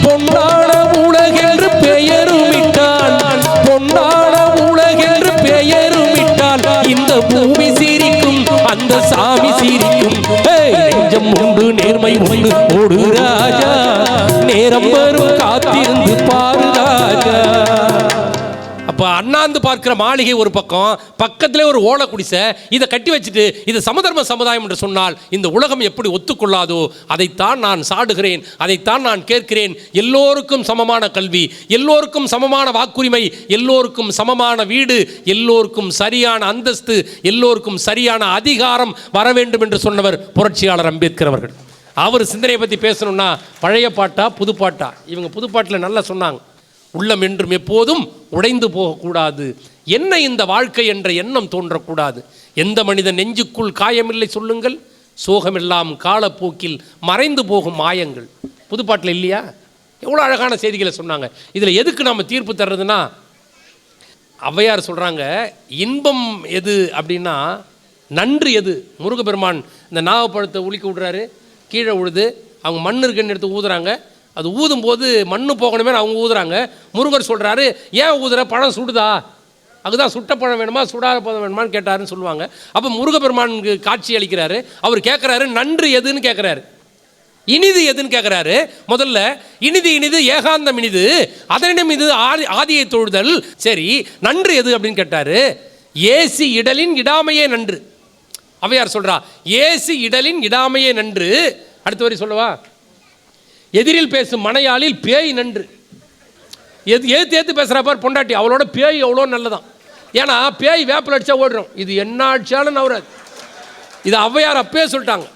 பொன்னான உலகென்று பெயருமிட்டான், பொன்னான உலகென்று பெயருமிட்டான். இந்த பூமி சிரிக்கும், அந்த சாமி சிரிக்கும். நெஞ்சம் உண்டு நேர்மை உண்டு ஓடு ராஜா, நேரம் வரும் காத்திருந்து பாரு ராஜா. அப்போ அண்ணாந்து பார்க்கிற மாளிகை ஒரு பக்கம், பக்கத்திலே ஒரு ஓலை குடிசை, இதை கட்டி வச்சுட்டு இது சமதர்ம சமுதாயம் என்று சொன்னால் இந்த உலகம் எப்படி ஒத்துக்கொள்ளாதோ? அதைத்தான் நான் சாடுகிறேன், அதைத்தான் நான் கேட்கிறேன். எல்லோருக்கும் சமமான கல்வி, எல்லோருக்கும் சமமான வாக்குரிமை, எல்லோருக்கும் சமமான வீடு, எல்லோருக்கும் சரியான அந்தஸ்து, எல்லோருக்கும் சரியான அதிகாரம் வர வேண்டும் என்று சொன்னவர் புரட்சியாளர் அம்பேத்கர் அவர்கள். அவர் சிந்தனையை பற்றி பேசணும்னா பழைய பாட்டா புது பாட்டா? இவங்க புது பாட்டில் நல்லா சொன்னாங்க, உள்ளம் என்றும் எப்போதும் உடைந்து போகக்கூடாது, என்ன இந்த வாழ்க்கை என்ற எண்ணம் தோன்றக்கூடாது, எந்த மனிதன் நெஞ்சுக்குள் காயமில்லை சொல்லுங்கள், சோகமெல்லாம் காலப்போக்கில் மறைந்து போகும் மாயங்கள். புதுப்பாட்டில் இல்லையா? எவ்வளோ அழகான செய்திகளை சொன்னாங்க. இதில் எதுக்கு நம்ம தீர்ப்பு தர்றதுன்னா, ஔவையார் சொல்கிறாங்க, இன்பம் எது அப்படின்னா நன்று எது. முருகப்பெருமான் இந்த நாகப்பழத்தை உலுக்கி விடுறாரு, கீழே விழுது, அவங்க மண் இருக்குன்னு எடுத்து ஊதுறாங்க, அது ஊதும் போது மண்ணு போகணுமே அவங்க ஊதுறாங்க. முருகர் சொல்கிறாரு, ஏன் ஊதுற, பழம் சுடுதா, அதுதான் சுட்ட பழம் வேணுமா சுடாத பழம் வேணுமான்னு கேட்டாருன்னு சொல்லுவாங்க. அப்போ முருகப்பெருமானுக்கு காட்சி அளிக்கிறாரு. அவர் கேட்குறாரு, நன்று எதுன்னு கேட்குறாரு, இனிது எதுன்னு கேட்குறாரு. முதல்ல இனிது இனிது ஏகாந்தம் இனிது, அதனிடம் இது ஆதியை தொழுதல். சரி, நன்று எது அப்படின்னு கேட்டாரு. ஏசி இடலின் இடாமையே நன்று. ஔவையார் சொல்றா, ஏசி இடலின் இடாமையே நன்று. அடுத்த வரி சொல்லவா? எதிரில் பேசும் மனையாளில் பேய் நன்று. ஏத்து பேசுகிறப்பார் பொண்டாட்டி, அவளோட பேய் எவ்வளோ நல்லதான். ஏன்னா பேய் வேப்பில் அடித்தா ஓடுறோம், இது என்ன அடிச்சாலும் நவராது. இது ஔவையார் அப்பே சொல்லிட்டாங்க.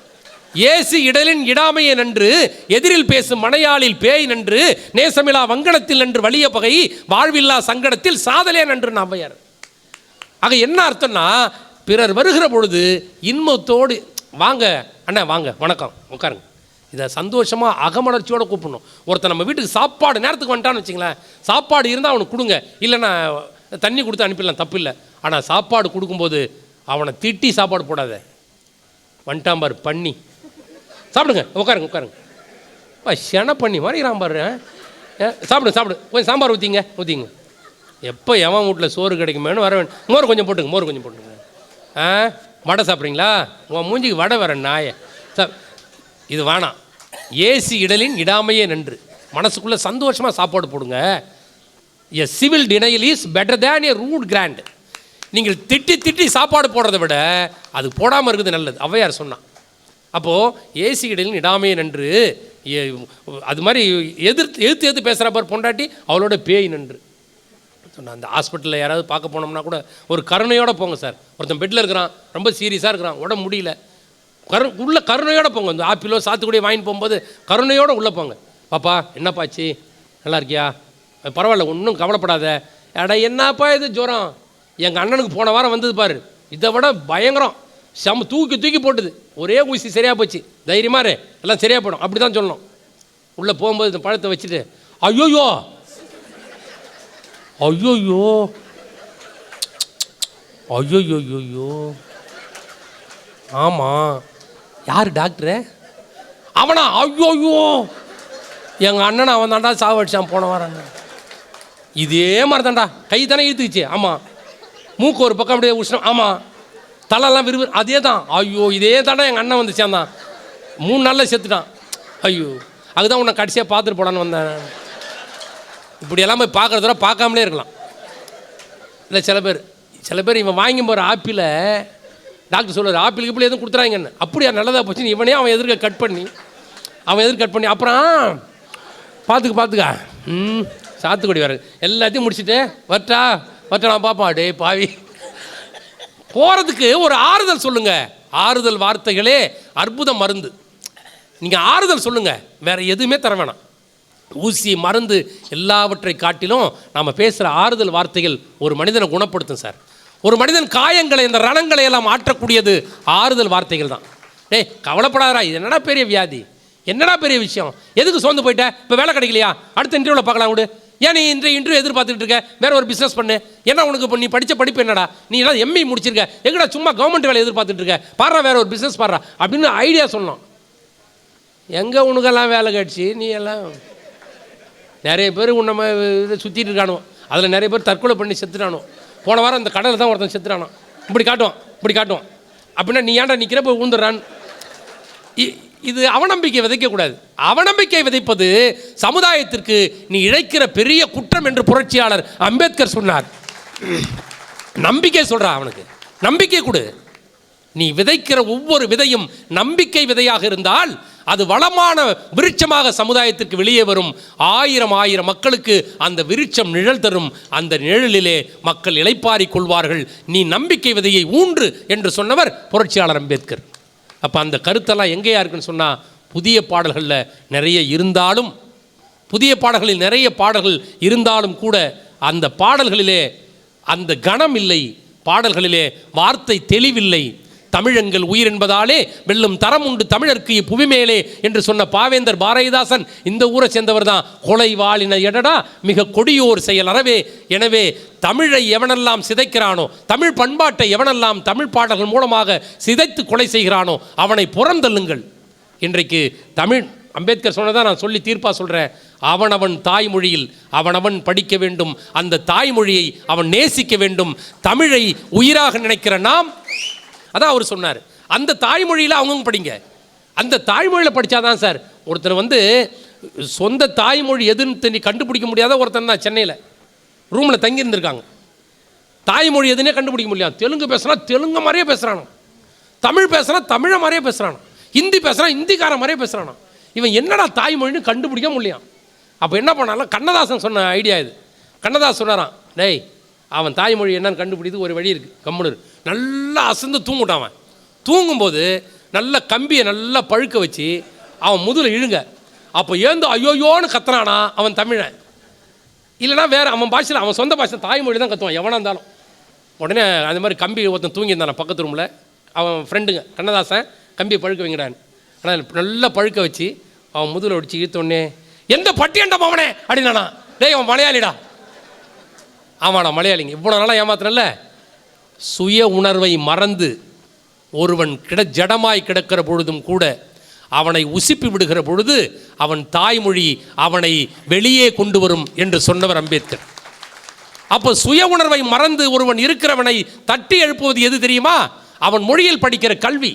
ஏசி இடலின் இடாமையே நன்று, எதிரில் பேசும் மனையாளில் பேய் நன்று, நேசமிலா வங்கணத்தில் நன்று வலிய பகை, வாழ்வில்லா சங்கடத்தில் சாதலே நன்று ஔவையார். ஆக என்ன அர்த்தம்னா, பிறர் வருகிற பொழுது இன்பத்தோடு வாங்க அண்ணா, வாங்க, வணக்கம், உட்காருங்க, இதை சந்தோஷமாக அகமலர்ச்சியோடு கூப்பிடணும். ஒருத்தர் நம்ம வீட்டுக்கு சாப்பாடு நேரத்துக்கு வந்துட்டான்னு வச்சுங்களேன், சாப்பாடு இருந்தால் அவனுக்கு கொடுங்க, இல்லைன்னா தண்ணி கொடுத்து அனுப்பிடலாம், தப்பு இல்லை. ஆனால் சாப்பாடு கொடுக்கும்போது அவனை திட்டி சாப்பாடு போடாத. வந்துட்டான் பாரு பண்ணி, சாப்பிடுங்க, உட்காருங்க உட்காருங்க, சென பண்ணி மாதிரிறான் பாரு, சாப்பிடுங்க சாப்பிடு, கொஞ்சம் சாம்பார் ஊற்றிங்க. எப்போ எவன் வீட்டில் சோறு கிடைக்குமேனு வர வேணும். மோர் கொஞ்சம் போட்டுங்க. வடை சாப்பிட்றீங்களா? உன் மூஞ்சிக்கு வடை வர நாய இது வேணாம். ஏசி இடலின் இடாமையே நன்று. மனசுக்குள்ளே சந்தோஷமாக சாப்பாடு போடுங்க. A civil denial is better than a rude grant. நீங்கள் திட்டி சாப்பாடு போடுறதை விட அது போடாமல் இருக்குது நல்லது, ஔவையார் சொன்னான். அப்போது ஏசி இடலின் இடாமையே நன்று. அது மாதிரி எதிர்த்து பேசுகிறப்பார் பொண்டாட்டி, அவளோட பேய் நன்று சொன்ன. அந்த ஹாஸ்பிட்டலில் யாராவது பார்க்க போனோம்னா கூட ஒரு கருணையோடு போங்க சார். ஒருத்தன் பெட்டில் இருக்கிறான், ரொம்ப சீரியஸாக இருக்கிறான், உடம்பு முடியல, உள்ள கருணையோடு போங்க. இந்த ஆப்பிளோ சாத்துக்குடியோ வாங்கிட்டு போகும்போது கருணையோடு உள்ளே போங்க. பாப்பா என்னப்பாச்சு, நல்லா இருக்கியா, பரவாயில்ல, ஒன்றும் கவலைப்படாத. எடா என்னப்பா இது ஜுரம், எங்கள் அண்ணனுக்கு போன வாரம் வந்தது பாரு, இதை விட பயங்கரம், தூக்கி போட்டுது, ஒரே ஊசி சரியாக போச்சு, தைரியமாக எல்லாம் சரியாக போயிடும், அப்படி தான் சொல்லணும். உள்ளே போகும்போது இந்த பழத்தை வச்சுட்டு, ஐயோயோ ஆமாம், யார் டாக்டரு? அவனா? ஐயோயோ, எங்கள் அண்ணனை அவன் தாண்டா சாவடிச்சான் போன வாரம். இதே மாதிரி தாண்டா, கை தானே இழுத்துக்குச்சு, ஆமாம், மூக்கு ஒரு பக்கம் அப்படியே உஷ்ணம், ஆமாம், தலைலாம் அதே தான். ஐயோ, இதே தாண்டா எங்கள் அண்ணன் வந்து சேர்ந்தான், 3 நாளில் செத்துட்டான். ஐயோ, அதுதான் உன்னை கடைசியாக பார்த்துட்டு போடான்னு வந்தேன். இப்படியெல்லாம் போய் பார்க்குறத பார்க்காமலே இருக்கலாம். இல்லை சில பேர் இவன் வாங்கி போகிற ஆப்பிளை டாக்டர் சொல்லுவார், ஆப்பிளுக்கு இப்படி எதுவும் கொடுத்துறாங்கன்னு. அப்படியா, நல்லதாக போச்சுன்னு இவனே அவன் எதிர்க்க கட் பண்ணி அப்புறம் பார்த்துக்க சாத்துக்குடி வர எல்லாத்தையும் முடிச்சுட்டு வரட்டா நான் பார்ப்போம். டே பாவி, போகிறதுக்கு ஒரு ஆறுதல் சொல்லுங்கள். ஆறுதல் வார்த்தைகளே அற்புத மருந்து. நீங்கள் ஆறுதல் சொல்லுங்கள், வேறு எதுவுமே தர வேணாம். ஊசி மருந்து எல்லாவற்றை காட்டிலும் நாம் பேசுகிற ஆறுதல் வார்த்தைகள் ஒரு மனிதனை குணப்படுத்தும் சார். ஒரு மனிதன் காயங்களை, இந்த ரணங்களை எல்லாம் ஆற்றக்கூடியது ஆறுதல் வார்த்தைகள் தான். டேய் கவலைப்படாதா, இது என்னடா பெரிய வியாதி, என்னடா பெரிய விஷயம், எதுக்கு சோர்ந்து போயிட்ட, இப்போ வேலை கிடைக்கலையா, அடுத்த இன்டர்வியூவில் பார்க்கலாம் விடு, ஏன் நீ இன்டர்வியூ எதிர்பார்த்துட்டு இருக்க, வேற ஒரு பிஸ்னஸ் பண்ணு, ஏன்னா உனக்கு இப்போ நீ படித்த படிப்பு என்னடா, நீ எல்லாம் எம்இ முடிச்சிருக்க, எங்கடா சும்மா கவர்மெண்ட் வேலை எதிர்பார்த்துட்டு இருக்க, பாடுறா வேற ஒரு பிஸ்னஸ் பாடுறா அப்படின்னு ஐடியா சொன்னோம். எங்கே உனக்கெல்லாம் வேலை கிடச்சி, நீ எல்லாம் நிறைய பேர் நம்ம இதை சுற்றிட்டு இருக்கானோ, அதில் நிறைய பேர் தற்கொலை பண்ணி செத்துட்டானோ. போன வாரம் அந்த கடலில் தான் ஒருத்தன் செத்துட்டானோ. இப்படி காட்டுவான் அப்படின்னா நீ ஏன்டா நிற்கிற போய் ஊந்துடுறான். இது அவநம்பிக்கை விதைக்கக்கூடாது. அவநம்பிக்கை விதைப்பது சமுதாயத்திற்கு நீ இழைக்கிற பெரிய குற்றம் என்று புரட்சியாளர் அம்பேத்கர் சொன்னார். நம்பிக்கை சொல்கிறா, அவனுக்கு நம்பிக்கை கொடு. நீ விதைக்கிற ஒவ்வொரு விதையும் நம்பிக்கை விதையாக இருந்தால் அது வளமான விருட்சமாக சமுதாயத்திற்கு வெளியே வரும். 1000 மக்களுக்கு அந்த விருட்சம் நிழல் தரும். அந்த நிழலிலே மக்கள் இளைப்பாறிக் கொள்வார்கள். நீ நம்பிக்கை விதையை ஊன்று என்று சொன்னவர் புரட்சியாளர் அம்பேத்கர். அப்போ அந்த கருத்தெல்லாம் எங்கேயா இருக்குன்னு சொன்னால் புதிய பாடல்களில் நிறைய இருந்தாலும், புதிய பாடல்களில் நிறைய பாடல்கள் இருந்தாலும் கூட அந்த பாடல்களிலே அந்த கணம் இல்லை, பாடல்களிலே வார்த்தை தெளிவில்லை. தமிழெங்கள் உயிர் என்பதாலே வெல்லும் தரம் உண்டு தமிழருக்கு புவிமேலே என்று சொன்ன பாவேந்தர் பாரதிதாசன் இந்த ஊரை சேர்ந்தவர் தான். கொலை வாளின எடடா மிக கொடியோர் செயல் அறவே. எனவே தமிழை எவனெல்லாம் சிதைக்கிறானோ, தமிழ் பண்பாட்டை எவனெல்லாம் தமிழ் பாடல்கள் மூலமாக சிதைத்து கொலை செய்கிறானோ அவனை புறந்தள்ளுங்கள். இன்றைக்கு தமிழ் அம்பேத்கர் சொன்னதான் நான் சொல்லி தீர்ப்பாக சொல்கிறேன். அவனவன் தாய்மொழியில் அவனவன் படிக்க வேண்டும், அந்த தாய்மொழியை அவன் நேசிக்க வேண்டும். தமிழை உயிராக நினைக்கிற நாம், அதான் அவர் சொன்னார், அந்த தாய்மொழியில் அவங்கவுங்க படிங்க. அந்த தாய்மொழியில் படித்தாதான் சார் ஒருத்தர் சொந்த தாய்மொழி எதுன்னு கண்டுபிடிக்க முடியாத ஒருத்தன் தான் சென்னையில் ரூமில் தங்கியிருந்திருக்காங்க. தாய்மொழி எதுனே கண்டுபிடிக்க முடியாது. தெலுங்கு பேசுனா தெலுங்கு மாதிரியே பேசுகிறானோ, தமிழ் பேசுனா தமிழை மாதிரியே பேசுகிறானோ, ஹிந்தி பேசுனா ஹிந்திக்கார மாதிரியே பேசுகிறானோ. இவன் என்னடா தாய்மொழின்னு கண்டுபிடிக்க முடியும். அப்போ என்ன பண்ணாலும் கண்ணதாசன் சொன்ன ஐடியா இது. கண்ணதாசன் சொன்னாரான், டேய் அவன் தாய்மொழி என்னன்னு கண்டுபிடிது ஒரு வழி இருக்குது, கம்முனு நல்லா அசந்து தூங்கிட்டான். அவன் தூங்கும்போது நல்ல கம்பியை நல்லா பழுக்க வச்சு அவன் முதுகில் இழுங்க. அப்போ ஏந்து ஐயோயோன்னு கத்துறானா அவன் தமிழன். இல்லைனா வேறு அவன் பாஷையில், அவன் சொந்த பாஷை தாய்மொழி தான் கத்துவான் எவனாக இருந்தாலும். உடனே அந்த மாதிரி கம்பி ஒருத்தன் தூங்கியிருந்தான் பக்கத்து ரூமில். அவன் ஃப்ரெண்டுங்க கண்ணதாசன் கம்பியை பழுக்க வைங்கிறான். ஆனால் நல்லா பழுக்க வச்சு அவன் முதுகில் ஒடிச்சு இழுத்தோடனே எந்த பட்டியண்டம் அவனே அப்படின்னானா. டேய் அவன் மலையாளிடா. ஆமாடா மலையாளிங்க, இவ்வளோ நாளாக ஏமாத்தினல்ல. சுய உணர்வை மறந்து ஒருவன் ஜடமாய் கிடக்கிற பொழுதும் கூட அவனை உசிப்பி விடுகிற பொழுது அவன் தாய்மொழி அவனை வெளியே கொண்டு வரும் என்று சொன்னவர் அம்பேத்கர். அப்போ சுய உணர்வை மறந்து ஒருவன் இருக்கிறவனை தட்டி எழுப்புவது எது தெரியுமா? அவன் மொழியில் படிக்கிற கல்வி.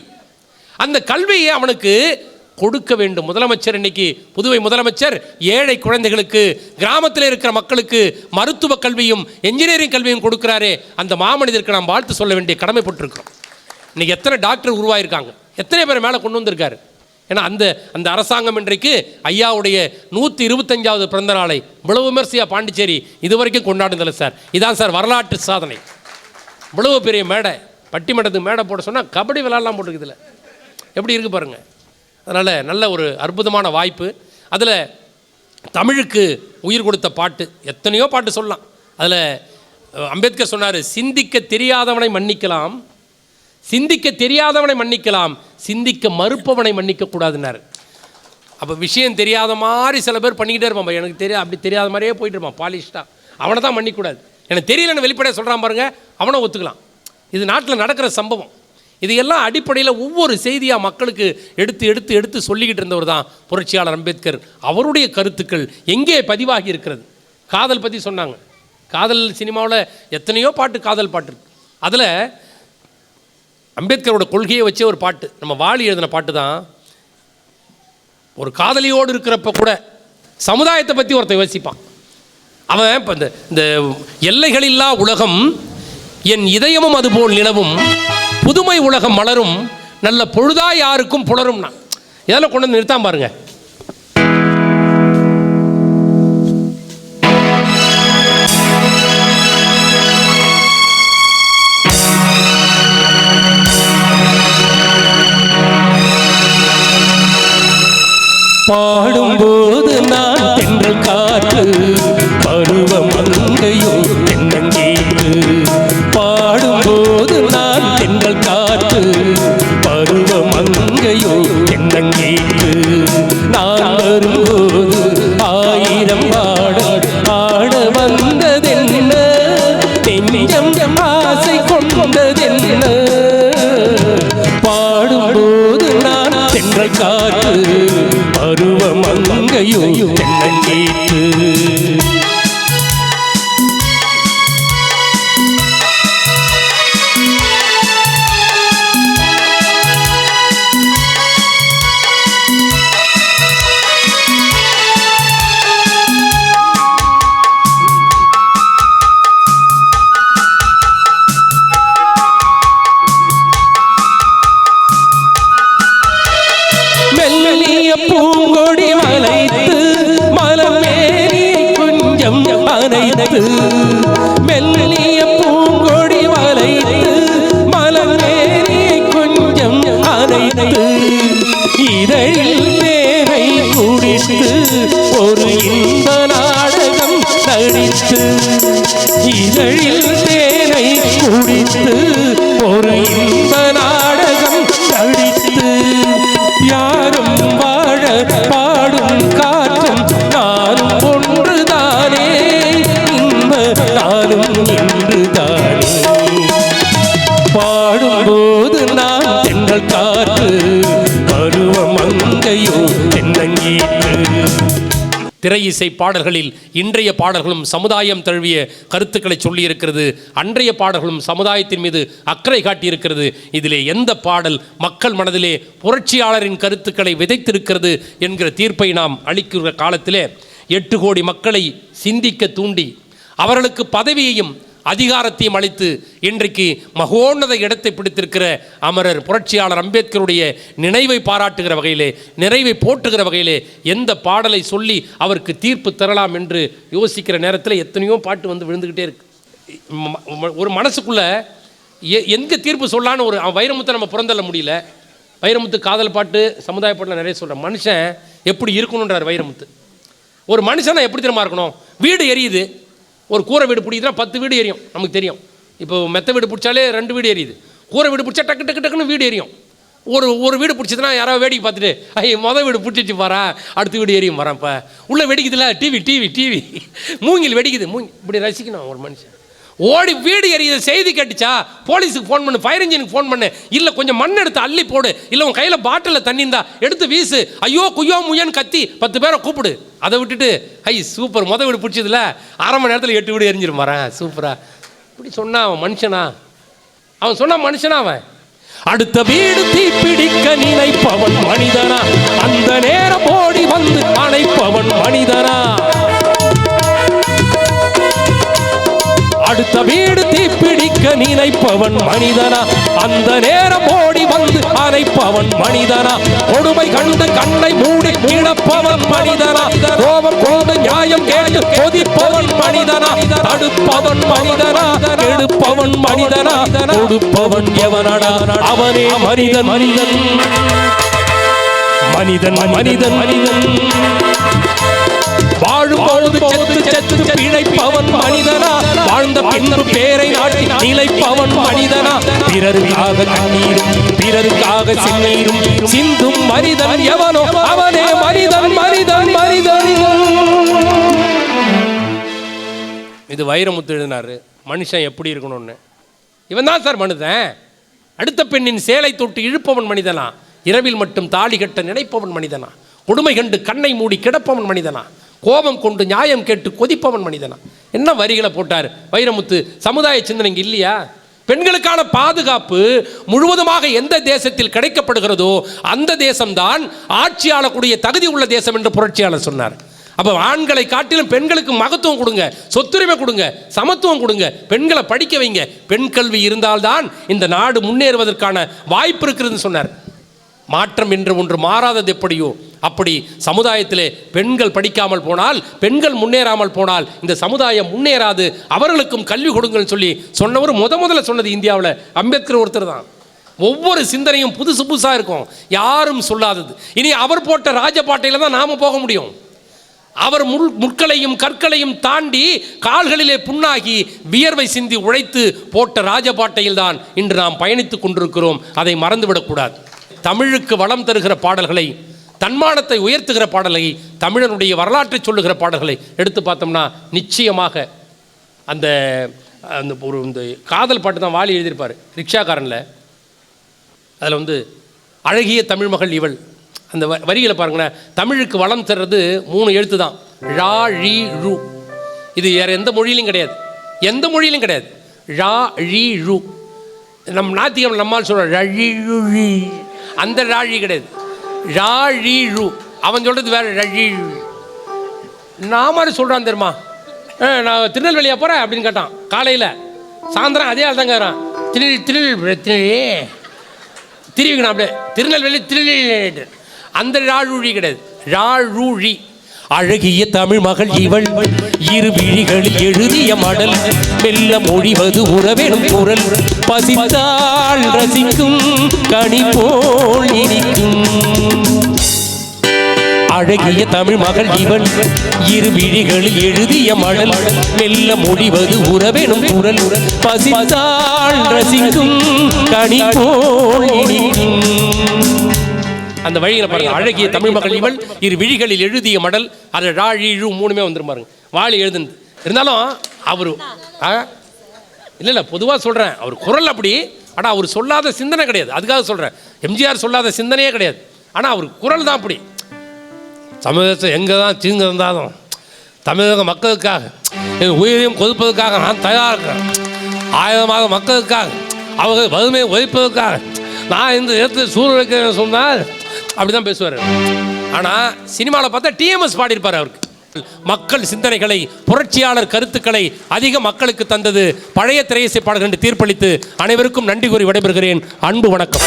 அந்த கல்வியை அவனுக்கு கொடுக்க வேண்டும். முதலமைச்சர் இன்னைக்கு புதுவை முதலமைச்சர் ஏழை குழந்தைகளுக்கு, கிராமத்தில் இருக்கிற மக்களுக்கு மருத்துவ கல்வியும் என்ஜினியரிங் கல்வியும் கொடுக்குறாரே, அந்த மாமனிதருக்கு நாம் வாழ்த்து சொல்ல வேண்டிய கடமைப்பட்டிருக்கிறோம். இன்னைக்கு எத்தனை டாக்டர் உருவாயிருக்காங்க, எத்தனை பேர் மேலே கொண்டு வந்திருக்காரு. ஏன்னா அந்த அந்த அரசாங்கம் இன்றைக்கு ஐயாவுடைய 125வது பிறந்த நாளை இவ்வளவு விமர்சையாக பாண்டிச்சேரி இதுவரைக்கும் கொண்டாடுதில்லை சார். இதான் சார் வரலாற்று சாதனை. இவ்வளவு பெரிய மேடை, பட்டிமன்றத்துக்கு மேடை போட சொன்னால் கபடி விளையாடலாம் போட்டுருக்குதுல, எப்படி இருக்குது பாருங்கள். அதனால் நல்ல ஒரு அற்புதமான வாய்ப்பு. அதில் தமிழுக்கு உயிர் கொடுத்த பாட்டு எத்தனையோ பாட்டு சொல்லலாம். அதில் அம்பேத்கர் சொன்னார், சிந்திக்க தெரியாதவனை மன்னிக்கலாம், சிந்திக்க தெரியாதவனை மன்னிக்கலாம், சிந்திக்க மறுப்பவனை மன்னிக்கக்கூடாதுன்னார். அப்போ விஷயம் தெரியாத மாதிரி சில பேர் பண்ணிக்கிட்டே இருப்பான், எனக்கு தெரியாது அப்படி தெரியாத மாதிரியே போயிட்டு இருப்பான் பாலிஷ்டாக, அவனை தான் மன்னிக்கூடாது. எனக்கு தெரியலன்னு வெளிப்படையாக சொல்கிறான் பாருங்கள், அவனை ஒத்துக்கலாம். இது நாட்டில் நடக்கிற சம்பவம். இதையெல்லாம் அடிப்படையில் ஒவ்வொரு செய்தியாக மக்களுக்கு எடுத்து எடுத்து எடுத்து சொல்லிக்கிட்டு இருந்தவர் தான் புரட்சியாளர் அம்பேத்கர். அவருடைய கருத்துக்கள் எங்கே பதிவாகி இருக்கிறது? காதல் பற்றி சொன்னாங்க. காதல் சினிமாவில் எத்தனையோ பாட்டு, காதல் பாட்டு இருக்குது. அதில் அம்பேத்கரோட கொள்கையை வச்சே ஒரு பாட்டு, நம்ம வாலி எழுதின பாட்டு தான். ஒரு காதலியோடு இருக்கிறப்ப கூட சமுதாயத்தை பற்றி ஒருத்தன் யோசிப்பான். அவன் இப்போ இந்த எல்லைகளில்லா உலகம் என் இதயமும் அதுபோல் நிலவும், புதுமை உலகம் மலரும், நல்ல பொழுதாய் யாருக்கும் புலரும்னா இதெல்லாம் கொண்டு வந்து நிறுத்தாம பாருங்க. பாடும்போது நான் தென்றல் காற்று, பருவம் அங்கையோ தென்னங்கீற்று. பாடும்போது நான் தென்றல் காற்று, பருவம் அங்கையோ தென்னங்கீற்று. நான் வரும்போது ஆயிரம் பாடல் ஆட வந்ததென்ன, நெஞ்சம் ஆசை கொண்டதென்ன. பாடும்போது நான் தென்றல் காற்று, பருவம் அங்கையோ தென்னங்கீற்று. பூங்கொடி வளைத்து மலமேறி இதழில் தேனை குடித்து ஒரு இன்ப நாடகம் நடித்து யாரும் வாழ பாடும் காற்றும் நானும் ஒன்றுதானே இன்ப நானும் இன்றுதானே பாடும்போது நாம் தென்றல் காற்று பருவம் அங்கையோ தென்னங்கீற்று. திரை இசை பாடல்களில் இன்றைய பாடல்களும் சமுதாயம் தழுவிய கருத்துக்களை சொல்லியிருக்கிறது. அன்றைய பாடல்களும் சமுதாயத்தின் மீது அக்கறை காட்டியிருக்கிறது. இதிலே எந்த பாடல் மக்கள் மனதிலே புரட்சியாளரின் கருத்துக்களை விதைத்திருக்கிறது என்கிற தீர்ப்பை நாம் அளிக்கிற காலத்திலே 8 கோடி மக்களை சிந்திக்க தூண்டி அவர்களுக்கு பதவியையும் அதிகாரத்தையும் அளித்து இன்றைக்கு மகோன்னத இடத்தை பிடித்திருக்கிற அமரர் புரட்சியாளர் அம்பேத்கருடைய நினைவை பாராட்டுகிற வகையிலே, நிறைவை போற்றுகிற வகையிலே எந்த பாடலை சொல்லி அவருக்கு தீர்ப்பு தரலாம் என்று யோசிக்கிற நேரத்தில் எத்தனையோ பாட்டு வந்து விழுந்துக்கிட்டே இருக்கு. ஒரு மனசுக்குள்ள எங்கே தீர்ப்பு சொல்லான்னு ஒரு வைரமுத்தை நம்ம புறந்தள்ள முடியல. வைரமுத்து காதல் பாட்டு, சமுதாய பாட்டில் நிறைய சொல்கிறேன். மனுஷன் எப்படி இருக்கணுன்றார் வைரமுத்து. ஒரு மனுஷனா எப்படி தெரியுமா இருக்கணும்? வீடு எரியுது, ஒரு கூரை வீடு பிடிக்குதுன்னா 10 வீடு எரியும், நமக்கு தெரியும். இப்போ மெத்த வீடு பிடிச்சாலே 2 வீடு எரியுது. கூரை வீடு பிடிச்சா டக்கு டக்கு டக்குன்னு வீடு எரியும். ஒரு வீடு பிடிச்சதுன்னா யாராவது வேடிக்கை பார்த்துட்டு மொதல் வீடு பிடிச்சிட்டு வரா, அடுத்த வீடு எரியும் வரேன். இப்போ உள்ளே வெடிக்குதுல டிவி மூங்கில் வெடிக்குது, இப்படி ரசிக்கணும் ஒரு மனுஷன். ஓடி வீடு எரியுது செய்தி கேட்டுச்சா போலீஸுக்கு ஃபோன் பண்ணு, ஃபயர் இன்ஜினுக்கு ஃபோன் பண்ணு, இல்லை கொஞ்சம் மண் எடுத்து அள்ளி போடு, இல்லை உன் கையில் பாட்டிலில் தண்ணி இருந்தா எடுத்து வீசு, ஐயோ குய்யோ முயன்னு கத்தி 10 பேரை கூப்பிடு. அதை விட்டுட்டு சூப்பர் மொதல் வீடு பிடிச்சதுல 1/2 மணி நேரத்தில் 8 வீடு எரிஞ்சிரும் வரேன் சூப்பரா. இப்படி சொன்னா அவன் மனுஷனா? அவன் சொன்னா மனுஷனா? அவன் அடுத்த வீடு தீப்பிடிக்க நினைப்பவன் மனிதனா, அந்த நேரம் ஓடி வந்து அணைப்பவன் மனிதனா. அடுத்த வீடு தீப்பிடிக்க நினைப்பவன் மனிதனா, அந்த நேரம் ஓடி வந்து அணைப்பவன் மனிதனா. கொடுமை கண்டு கண்ணை மூடி கிடப்பவன் மனிதனா, கோபம் கொண்டு நியாயம் கேட்டு கொதிப்பவன் மனிதனா. தடுப்பவன் மனிதனா, கெடுப்பவன் மனிதனா, கொடுப்பவன் எவனடா அவனே மனிதன். மனிதன் மனிதன் மனிதன் மனிதன் வாழும்போது செத்து செத்து பிழைப்பவன் மனிதனா, வாழ்ந்த பின்பு பேரை நாட்டி நிலைப்பவன் மனிதனா. பிறருக்காக கண்ணீரும் பிறருக்காக சின்னீரும் சிந்தும் மனிதன் எவனோ அவனே மனிதன். மனிதன் மனிதன். இது வைரமுத்து எழுதினாரு. மனுஷன் எப்படி இருக்கணும்னு இவன் தான் சார் மனிதன். அடுத்த பெண்ணின் சேலை தொட்டு இழுப்பவன் மனிதனா, இரவில் மட்டும் தாலி கட்ட நினைப்பவன் மனிதனா, கொடுமை கண்டு கண்ணை மூடி கிடப்பவன் மனிதனா, கோபம் கொண்டு நியாயம் கேட்டு கொதிப்பவன் மனிதனா. என்ன வரிகளை போட்டார் வைரமுத்து. சமுதாய சிந்தனை இல்லையா? பெண்களுக்கான பாதுகாப்பு முழுவதுமாக எந்த தேசத்தில் கிடைக்கப்படுகிறதோ அந்த தேசம்தான் ஆட்சி ஆளக்கூடிய தகுதி உள்ள தேசம் என்று புரட்சியாளர் சொன்னார். அப்போ ஆண்களை காட்டிலும் பெண்களுக்கு மகத்துவம் கொடுங்க, சொத்துரிமை கொடுங்க, சமத்துவம் கொடுங்க, பெண்களை படிக்க வைங்க. பெண் கல்வி இருந்தால்தான் இந்த நாடு முன்னேறுவதற்கான வாய்ப்பு இருக்குதுன்னு சொன்னார். மாற்றம் என்று ஒன்று மாறாதது எப்படியோ அப்படி சமுதாயத்திலே பெண்கள் படிக்காமல் போனால், பெண்கள் முன்னேறாமல் போனால் இந்த சமுதாயம் முன்னேறாது. அவர்களுக்கும் கல்வி கொடுங்கன்னு சொல்லி சொன்னவர் முதல்ல சொன்னது இந்தியாவில் அம்பேத்கர் ஒருத்தர் தான். ஒவ்வொரு சிந்தனையும் புதுசு புதுசாக இருக்கும், யாரும் சொல்லாதது. இனி அவர் போட்ட ராஜபாட்டையில் தான் நாம் போக முடியும். அவர் முட்களையும் கற்களையும் தாண்டி கால்களிலே புண்ணாகி வியர்வை சிந்தி உழைத்து போட்ட ராஜபாட்டையில் தான் இன்று நாம் பயணித்துக் கொண்டிருக்கிறோம். அதை மறந்துவிடக்கூடாது. தமிழுக்கு வளம் தருகிற பாடல்களை, தன்மானத்தை உயர்த்துகிற பாடலை, தமிழனுடைய வரலாற்றை சொல்லுகிற பாடல்களை எடுத்து பார்த்தோம்னா நிச்சயமாக அந்த அந்த ஒரு இந்த காதல் பாட்டு தான் வாலி எழுதியிருப்பார் ரிக்ஷாக்காரனில். அதில் வந்து அழகிய தமிழ் மகள் இவள், அந்த வரிகளை பாருங்களேன். தமிழுக்கு வளம் தர்றது 3 எழுத்து தான், ழா ழி ழு. இது வேறு எந்த மொழியிலும் கிடையாது, எந்த மொழியிலும் கிடையாது. ழா ழி ழு. நம் நாத்திகம் நம்மால் சொல்கிற ழி, அந்த ராழி கிடையாது, ராழி ழு. அவன் சொல்கிறது வேறு ழி. நான் மாதிரி சொல்கிறான் தெரியுமா? நான் திருநெல்வேலியா போகிறேன் அப்படின்னு கேட்டான் காலையில். சாயந்தரம் அதே ஆள் தாங்க வரான். திருவிக்கணும் அப்படியே திருநெல்வேலி திருநெல்வேலி. அந்த ராழூழி கிடையாது, ராழூழி. அழகிய தமிழ் மகள் இவள், இரு விழிகளில் எழுதிய மடல், மெல்ல மொழிவது உறவெனும் குரல், பசித்தாள் ரசிக்கும் கனி போல் இனிக்கும். அழகிய தமிழ் மகள் இவள் இரு விழிகளில் எழுதிய மடல் மெல்ல முடிவது உறவெனும் குரல் பசித்தாள் ரசிக்கும் கனி போல் இனிக்கும். அந்த வழியில பாருங்க, அழகிய தமிழ் மகள் இவள் இரு விழிகளில் எழுதிய மடல், அது ராழி இழு மூணுமே வந்துரும் பாருங்க. வாழி எழுதுனது இருந்தாலும் அவரு இல்லை பொதுவாக சொல்கிறேன், அவர் குரல் அப்படி. ஆனால் அவர் சொல்லாத சிந்தனை கிடையாது, அதுக்காக சொல்கிறேன். எம்ஜிஆர் சொல்லாத சிந்தனையே கிடையாது, ஆனால் அவர் குரல் தான் அப்படி. தமிழகத்தை எங்கே தான் தீங்கு இருந்தாலும் தமிழக மக்களுக்காக என் உயிரையும் கொதிப்பதற்காக நான் தயாராக இருக்கிறேன். ஆயிரமாக மக்களுக்காக அவங்க வறுமையை ஒழிப்பதற்காக நான் இந்த இடத்துல சூழல் வைக்கிறேன்னு சொன்னால் அப்படி தான் பேசுவார். ஆனால் சினிமாவில் பார்த்தா டிஎம்எஸ் பாடியிருப்பார். அவருக்கு மக்கள் சிந்தனைகளை, புரட்சியாளர் கருத்துக்களை அதிக மக்களுக்கு தந்தது பழைய திரையிசை பாடல்கள் என்று தீர்ப்பளித்து அனைவருக்கும் நன்றி கூறி விடைபெறுகிறேன். அன்பு வணக்கம்.